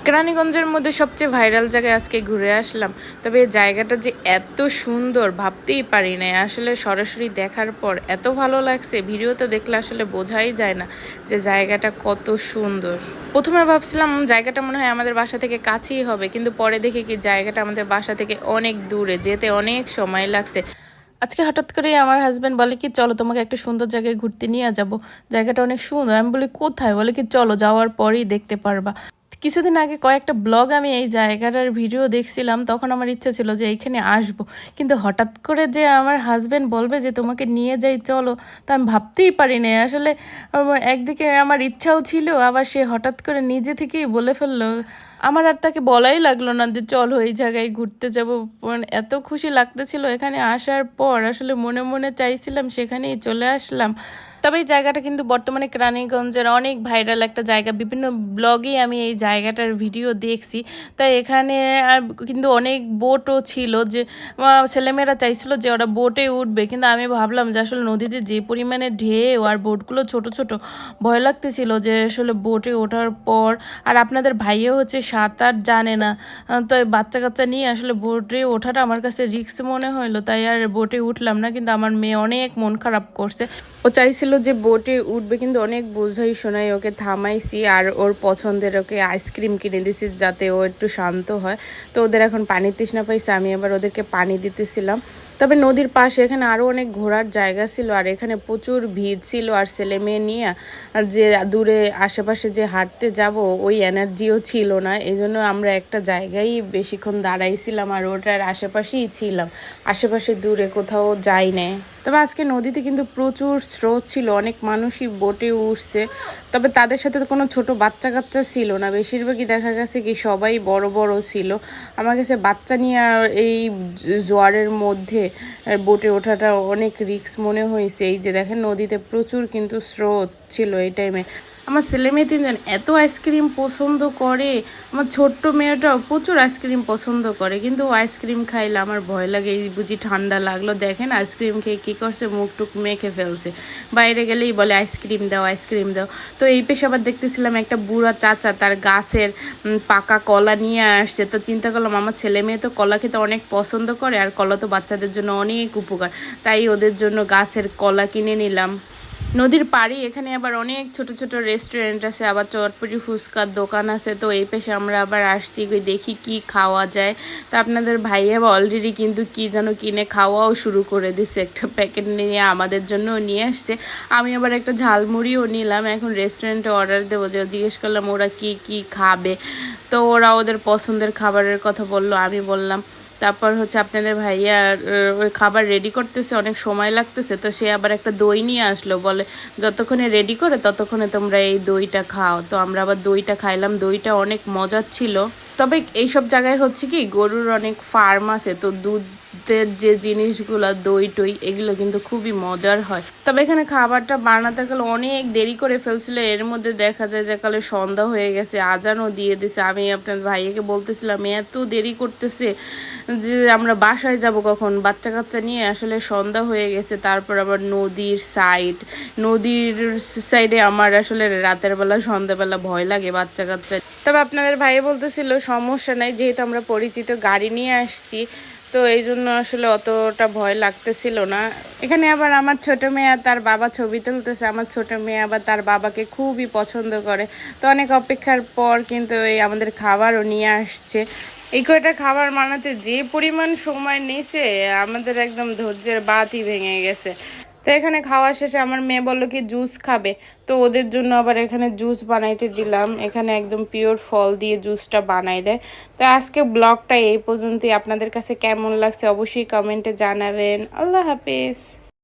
কেরানীগঞ্জের মধ্যে সবচেয়ে ভাইরাল জায়গায় আজকে ঘুরে আসলাম। তবে এই জায়গাটা যে এত সুন্দর ভাবতেই পারি নাই। আসলে সরাসরি দেখার পর এত ভালো লাগছে, ভিডিওতে দেখলে আসলে বোঝাই যায় না যে জায়গাটা কত সুন্দর। প্রথমে ভাবছিলাম জায়গাটা মনে হয় আমাদের বাসা থেকে কাছেই হবে, কিন্তু পরে দেখি কি জায়গাটা আমাদের বাসা থেকে অনেক দূরে, যেতে অনেক সময় লাগছে। আজকে হঠাৎ করে আমার হাজব্যান্ড বলে কি চলো তোমাকে একটা সুন্দর জায়গায় ঘুরতে নিয়ে যাব, জায়গাটা অনেক সুন্দর। আমি বলি কোথায়? বলে কি চলো, যাওয়ার পরেই দেখতে পারবা। কিছুদিন আগে কয়েকটা ব্লগ আমি এই জায়গাটার ভিডিও দেখছিলাম, তখন আমার ইচ্ছা ছিল যে এইখানে আসব, কিন্তু হঠাৎ করে যে আমার হাজব্যান্ড বলবে যে তোমাকে নিয়ে যাই চলো, তা আমি ভাবতেই পারি না আসলে। একদিকে আমার ইচ্ছাও ছিল, আবার সে হঠাৎ করে নিজে থেকেই বলে ফেললো। আমার আর তাকে বলাই লাগলো না যে চলো এই জায়গায় ঘুরতে যাব। মানে এত খুশি লাগতেছিল এখানে আসার পর, আসলে মনে মনে চাইছিলাম সেখানেই চলে আসলাম। তবে এই জায়গাটা কিন্তু বর্তমানে কেরানীগঞ্জের অনেক ভাইরাল একটা জায়গা, বিভিন্ন ব্লগেই আমি এই জায়গাটার ভিডিও দেখছি। তাই এখানে কিন্তু অনেক বোটও ছিল, যে ছেলেমেয়েরা চাইছিল যে ওরা বোটে উঠবে, কিন্তু আমি ভাবলাম যে আসলে নদীতে যে পরিমাণে ঢেউ আর বোটগুলো ছোট ছোট, ভয় লাগতেছিল যে আসলে বোটে ওঠার পর। আর আপনাদের ভাইও হচ্ছে সাঁতার জানে না, তো এই বাচ্চা কাচ্চা নিয়ে আসলে বোটে ওঠাটা আমার কাছে রিস্ক মনে হইলো, তাই আর বোটে উঠলাম না। কিন্তু আমার মেয়ে অনেক মন খারাপ করছে, ও চাইছিল যে বোটে উঠবে, কিন্তু অনেক বোঝাই শোনাই ওকে থামাইছি, আর ওর পছন্দের ওকে আইসক্রিম কিনে দিয়েছি যাতে ও একটু শান্ত হয়। তো ওদের এখন পানি তৃষ্ণা পাইছে, আমি আবার ওদেরকে পানি দিতেছিলাম। তবে নদীর পাশে এখানে আরও অনেক ঘোরার জায়গা ছিল, আর এখানে প্রচুর ভিড় ছিল। আর ছেলে মেয়ে নিয়ে যে দূরে আশেপাশে যে হাঁটতে যাব ওই এনার্জিও ছিল না, এই জন্য আমরা একটা জায়গায় বেশিক্ষণ দাঁড়াইছিলাম আর ওটার আশেপাশেই ছিলাম, আশেপাশে দূরে কোথাও যাই না। তবে আজকে নদীতে কিন্তু প্রচুর স্রোত ছিল, অনেক মানুষই বোটে উঠছে। তবে তাদের সাথে তো কোনো ছোট বাচ্চা কাচ্চা ছিল না, বেশিরভাগই দেখা গেছে কি সবাই বড় বড় ছিল। আমার কাছে বাচ্চা নিয়ে এই জোয়ারের মধ্যে বোটে ওঠাটা অনেক রিস্ক মনে হয়েছে। এই যে দেখেন নদীতে প্রচুর কিন্তু স্রোত ছিল এই টাইমে। আমার ছেলে মেয়ে তিনজন এত আইসক্রিম পছন্দ করে, আমার ছোট্ট মেয়েটাও প্রচুর আইসক্রিম পছন্দ করে, কিন্তু ও আইসক্রিম খাইলে আমার ভয় লাগে, এই বুঝি ঠান্ডা লাগলো। দেখেন আইসক্রিম খেয়ে কী করছে, মুখ টুক মেখে ফেলছে। বাইরে গেলেই বলে আইসক্রিম দাও আইসক্রিম দাও। তো এই পেশে আবার দেখতেছিলাম একটা বুড়া চাচা তার গাছের পাকা কলা নিয়ে আসছে। তো চিন্তা করলাম আমার ছেলে মেয়ে তো কলা খেতে অনেক পছন্দ করে, আর কলা তো বাচ্চাদের জন্য অনেক উপকার, তাই ওদের জন্য গাছের কলা কিনে নিলাম। নদীর পাড়ে এখানে আবার অনেক ছোট ছোট রেস্টুরেন্ট আছে, আবার চটপটি ফুচকার দোকান আছে। তো এই পেশে আমরা আবার আসছি, দেখি কি খাওয়া যায়। তা আপনাদের ভাইয়া অলরেডি কিন্তু কি যেন কিনে খাওয়াও শুরু করে দিছে, একটা প্যাকেট নিয়ে আমাদের জন্য নিয়ে আসছে। আমি আবার একটা ঝালমুড়িও নিলাম, এখন রেস্টুরেন্টে অর্ডার দেবো। যে জিজ্ঞেস করলাম ওরা কি কি খাবে, তো ওরা ওদের পছন্দের খাবারের কথা বললো, আমি বললাম। তারপর হচ্ছে আপনাদের ভাইয়া ওই খাবার রেডি করতেছে, অনেক সময় লাগতেছে, তো সে আবার একটা দই নিয়ে আসলো, বলে যতক্ষণে রেডি করে ততক্ষণে তোমরা এই দইটা খাও। তো আমরা আবার দইটা খাইলাম, দইটা অনেক মজার ছিল। তবে এইসব জায়গায় হচ্ছে কি গরুর অনেক ফার্ম আছে, তো দুধের যে জিনিসগুলো দই টই এগুলো কিন্তু খুবই মজার হয়। তবে এখানে খাবারটা বানাতে গেলে অনেক দেরি করে ফেলছিল, এর মধ্যে দেখা যায় যে কালে সন্ধ্যা হয়ে গেছে, আজানও দিয়ে দিছে। আমি আপনার ভাইয়াকে বলতেছিলাম এত দেরি করতেছে যে আমরা বাসায় যাব কখন, বাচ্চা কাচ্চা নিয়ে আসলে সন্ধ্যা হয়ে গেছে। তারপর আবার নদীর সাইডে আমার আসলে রাতের বেলা সন্ধ্যাবেলা ভয় লাগে বাচ্চা কাচ্চা। তবে আপনাদের ভাই বলতেছিল সমস্যা নাই, যেহেতু আমরা পরিচিত গাড়ি নিয়ে আসছি, তো এই জন্য আসলে অতটা ভয় লাগতেছিল না। এখানে আবার আমার ছোট মেয়ে আর তার বাবা ছবি তুলতেছে, আমার ছোট মেয়ে আবার তার বাবাকে খুবই পছন্দ করে। তো অনেক অপেক্ষার পর কিন্তু এই আমাদের খাবারও নিয়ে আসছে। এই কয়টা খাবার বানাতে যে পরিমাণ সময় নিয়েছে, আমাদের একদম ধৈর্যের বাতই ভেঙে গেছে। তো এখানে খাওয়া শেষে আমার মেয়ে বললো কি জুস খাবে, তো ওদের জন্য আবার এখানে জুস বানাইতে দিলাম। এখানে একদম পিওর ফল দিয়ে জুসটা বানাই দেয়। তো আজকে ব্লগটা এই পর্যন্তই, আপনাদের কাছে কেমন লাগছে অবশ্যই কমেন্টে জানাবেন। আল্লাহ হাফেজ।